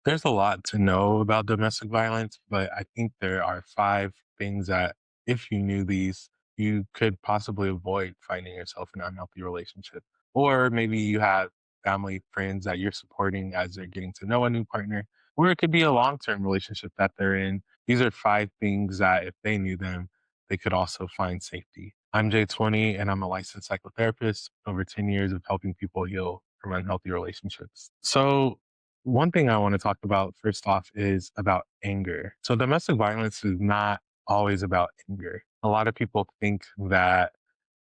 There's a lot to know about domestic violence, but I think there are five things that, if you knew these, you could possibly avoid finding yourself in an unhealthy relationship. Or maybe you have family, friends that you're supporting as they're getting to know a new partner, or it could be a long term relationship that they're in. These are five things that, if they knew them, they could also find safety. I'm J20 and I'm a licensed psychotherapist, over 10 years of helping people heal from unhealthy relationships. So, one thing I want to talk about first off is about anger. So, domestic violence is not always about anger. A lot of people think that,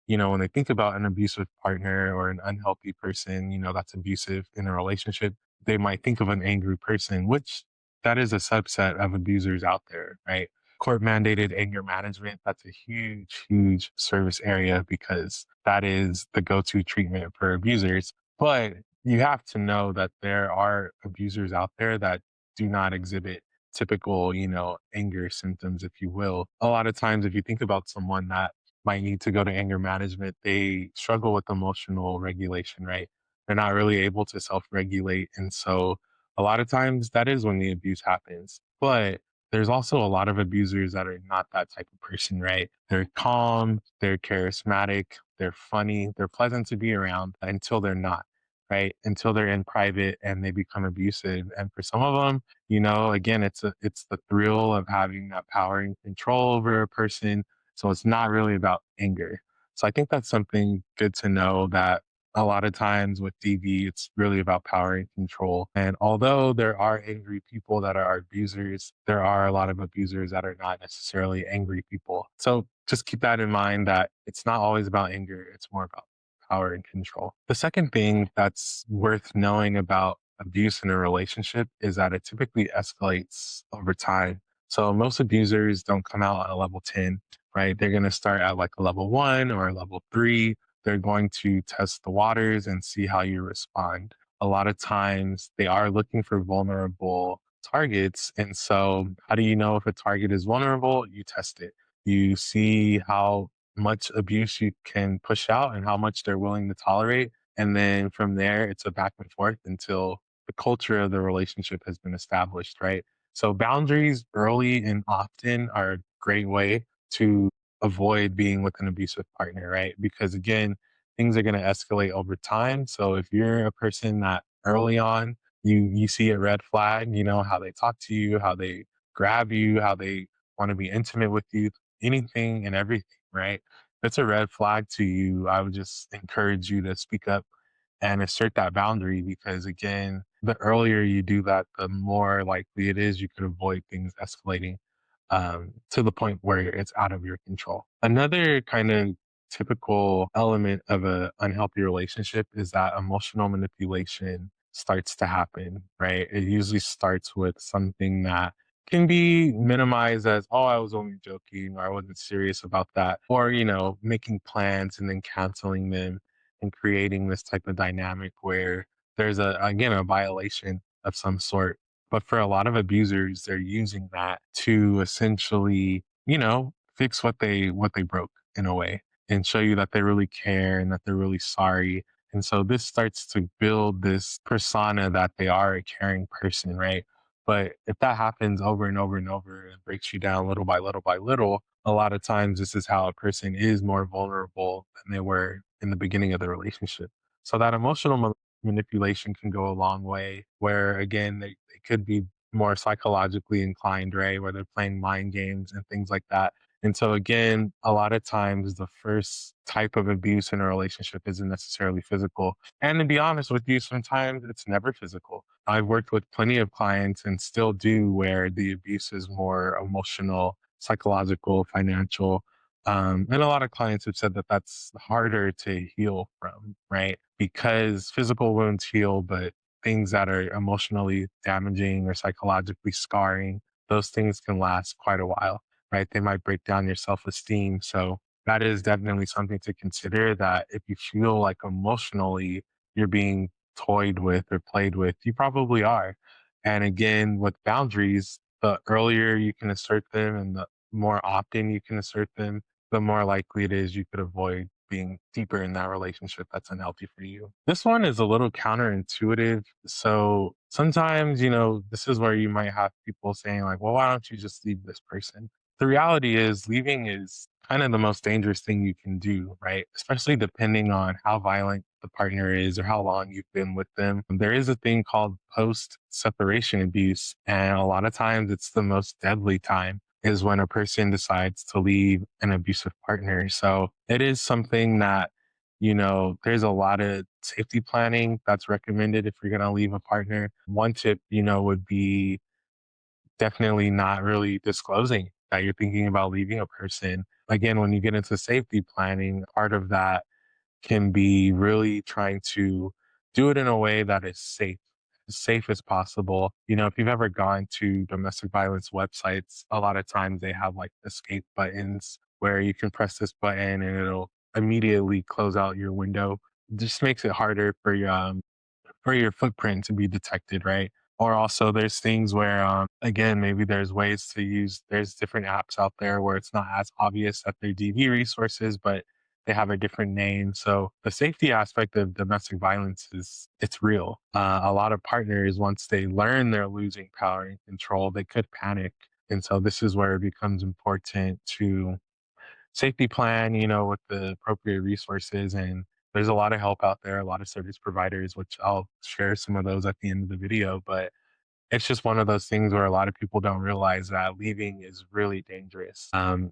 when they think about an abusive partner or an unhealthy person, that's abusive in a relationship, they might think of an angry person, which that is a subset of abusers out there, right? Court mandated anger management, that's a huge, huge service area because that is the go to treatment for abusers. But you have to know that there are abusers out there that do not exhibit typical, anger symptoms, if you will. A lot of times, if you think about someone that might need to go to anger management, they struggle with emotional regulation, right? They're not really able to self regulate. And so a lot of times that is when the abuse happens. But there's also a lot of abusers that are not that type of person, right? They're calm, they're charismatic, they're funny, they're pleasant to be around until they're not, right? Until they're in private and they become abusive. And for some of them, again, it's the thrill of having that power and control over a person, so it's not really about anger. So I think that's something good to know, that a lot of times with DV, it's really about power and control. And although there are angry people that are abusers, there are a lot of abusers that are not necessarily angry people. So just keep that in mind, that it's not always about anger, it's more about power and control. The second thing that's worth knowing about abuse in a relationship is that it typically escalates over time. So most abusers don't come out at a level 10, right? They're going to start at like a level 1 or a level 3. They're going to test the waters and see how you respond. A lot of times they are looking for vulnerable targets. And so, how do you know if a target is vulnerable? You test it. You see how much abuse you can push out and how much they're willing to tolerate. And then from there, it's a back and forth until the culture of the relationship has been established, right? So boundaries early and often are a great way to avoid being with an abusive partner, right? Because again, things are going to escalate over time. So if you're a person that early on you see a red flag, how they talk to you, how they grab you, how they want to be intimate with you, anything and everything, right? That's a red flag to you. I would just encourage you to speak up and assert that boundary, because again, the earlier you do that, the more likely it is you could avoid things escalating to the point where it's out of your control. Another kind of typical element of an unhealthy relationship is that emotional manipulation starts to happen, right? It usually starts with something that can be minimized as, oh, I was only joking, or I wasn't serious about that, or, making plans and then canceling them and creating this type of dynamic where there's again, a violation of some sort. But for a lot of abusers, they're using that to essentially, fix what they broke in a way, and show you that they really care and that they're really sorry. And so this starts to build this persona that they are a caring person, right? But if that happens over and over and over and breaks you down little by little by little, a lot of times this is how a person is more vulnerable than they were in the beginning of the relationship. So that emotional manipulation can go a long way, where again, they could be more psychologically inclined, right? Where they're playing mind games and things like that. And so again, a lot of times the first type of abuse in a relationship isn't necessarily physical. And to be honest with you, sometimes it's never physical. I've worked with plenty of clients and still do, where the abuse is more emotional, psychological, financial. And a lot of clients have said that that's harder to heal from, right? Because physical wounds heal, but things that are emotionally damaging or psychologically scarring, those things can last quite a while, right? They might break down your self esteem. So that is definitely something to consider, that if you feel like emotionally you're being toyed with or played with, you probably are. And again, with boundaries, the earlier you can assert them and the more often you can assert them, the more likely it is you could avoid being deeper in that relationship that's unhealthy for you. This one is a little counterintuitive. So sometimes, this is where you might have people saying, like, well, why don't you just leave this person? The reality is, leaving is kind of the most dangerous thing you can do, right? Especially depending on how violent the partner is or how long you've been with them. There is a thing called post separation abuse. And a lot of times it's the most deadly time is when a person decides to leave an abusive partner. So it is something that, there's a lot of safety planning that's recommended if you're going to leave a partner. One tip, would be definitely not really disclosing that you're thinking about leaving a person. Again, when you get into safety planning, part of that can be really trying to do it in a way that is safe, as safe as possible. If you've ever gone to domestic violence websites, a lot of times they have like escape buttons where you can press this button and it'll immediately close out your window. It just makes it harder for your footprint to be detected, right? Or also there's things where, again, maybe there's different apps out there where it's not as obvious that they're DV resources, but they have a different name. So the safety aspect of domestic violence it's real. A lot of partners, once they learn they're losing power and control, they could panic. And so this is where it becomes important to safety plan, with the appropriate resources. And there's a lot of help out there, a lot of service providers, which I'll share some of those at the end of the video. But it's just one of those things where a lot of people don't realize that leaving is really dangerous. And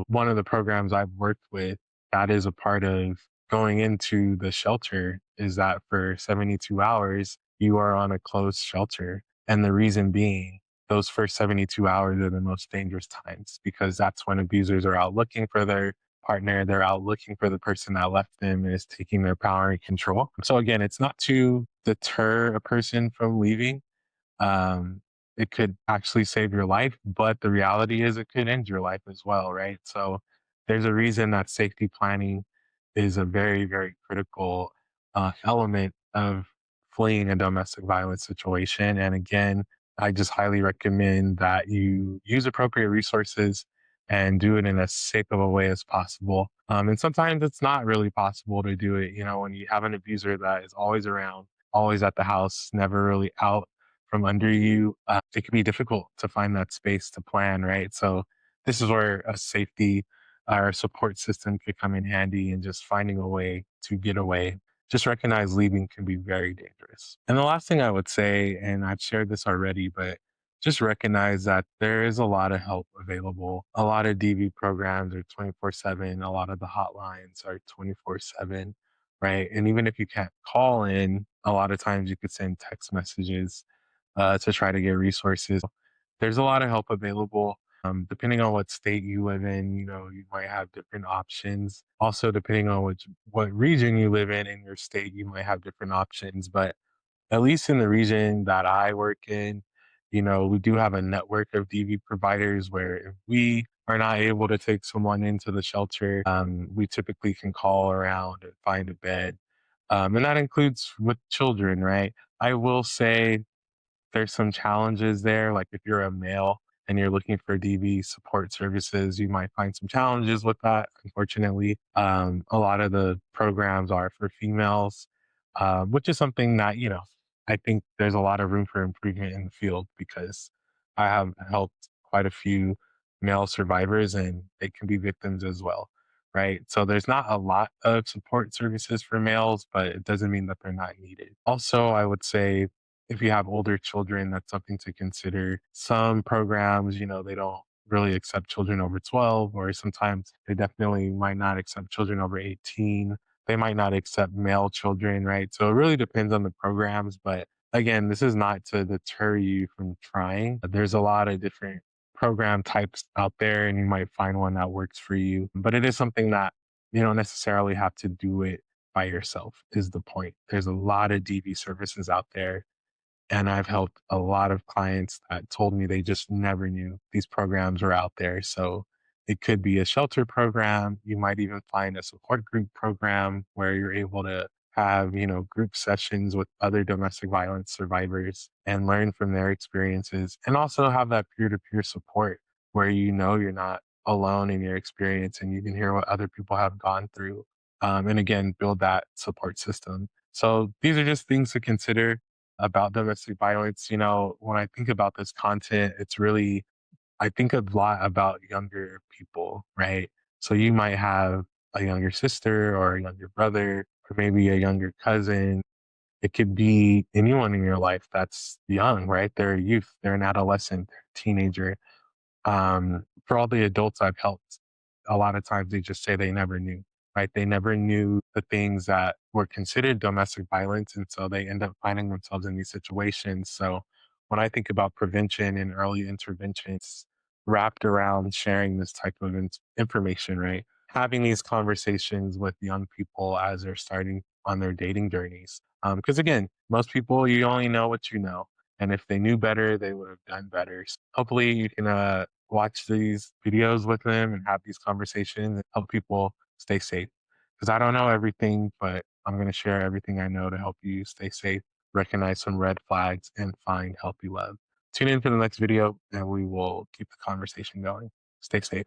one of the programs I've worked with that is a part of going into the shelter is that for 72 hours, you are on a closed shelter. And the reason being, those first 72 hours are the most dangerous times because that's when abusers are out looking for their partner. They're out looking for the person that left them and is taking their power and control. So again, it's not to deter a person from leaving. um, it could actually save your life, but the reality is it could end your life as well, right? So there's a reason that safety planning is a very, very critical element of fleeing a domestic violence situation. And again, I just highly recommend that you use appropriate resources and do it in as safe of a way as possible. And sometimes it's not really possible to do it, when you have an abuser that is always around, always at the house, never really out from under you, it can be difficult to find that space to plan, right? So this is where a safety or support system could come in handy and just finding a way to get away. Just recognize leaving can be very dangerous. And the last thing I would say, and I've shared this already, but just recognize that there is a lot of help available. A lot of DV programs are 24/7. A lot of the hotlines are 24/7, right? And even if you can't call in, a lot of times you could send text messages to try to get resources. There's a lot of help available. Depending on what state you live in, you might have different options. Also, depending on what region you live in your state, you might have different options. But at least in the region that I work in, we do have a network of DV providers where if we are not able to take someone into the shelter, we typically can call around and find a bed. And that includes with children, right? I will say there's some challenges there. Like if you're a male and you're looking for DV support services, you might find some challenges with that. Unfortunately, a lot of the programs are for females, which is something that, I think there's a lot of room for improvement in the field because I have helped quite a few male survivors and they can be victims as well. Right. So there's not a lot of support services for males, but it doesn't mean that they're not needed. Also, I would say if you have older children, that's something to consider. Some programs, they don't really accept children over 12, or sometimes they definitely might not accept children over 18. They might not accept male children, right? So it really depends on the programs. But again, this is not to deter you from trying. There's a lot of different program types out there, and you might find one that works for you. But it is something that you don't necessarily have to do it by yourself, is the point. There's a lot of DV services out there and I've helped a lot of clients that told me they just never knew these programs were out there. So it could be a shelter program. You might even find a support group program where you're able to have, group sessions with other domestic violence survivors and learn from their experiences and also have that peer to peer support where you're not alone in your experience and you can hear what other people have gone through. and again, build that support system. So these are just things to consider about domestic violence. You know, when I think about this content, it's really, I think a lot about younger people, right? So you might have a younger sister or a younger brother, or maybe a younger cousin. It could be anyone in your life that's young, right? They're a youth, they're an adolescent, they're a teenager. For all the adults I've helped, a lot of times they just say they never knew, right? They never knew the things that were considered domestic violence. And so they end up finding themselves in these situations. So when I think about prevention and early interventions wrapped around sharing this type of information, right? Having these conversations with young people as they're starting on their dating journeys. Because again, most people, you only know what you know. And if they knew better, they would have done better. So hopefully, you can watch these videos with them and have these conversations and help people stay safe. Because I don't know everything, but I'm going to share everything I know to help you stay safe, recognize some red flags, and find healthy love. Tune in for the next video, and we will keep the conversation going. Stay safe.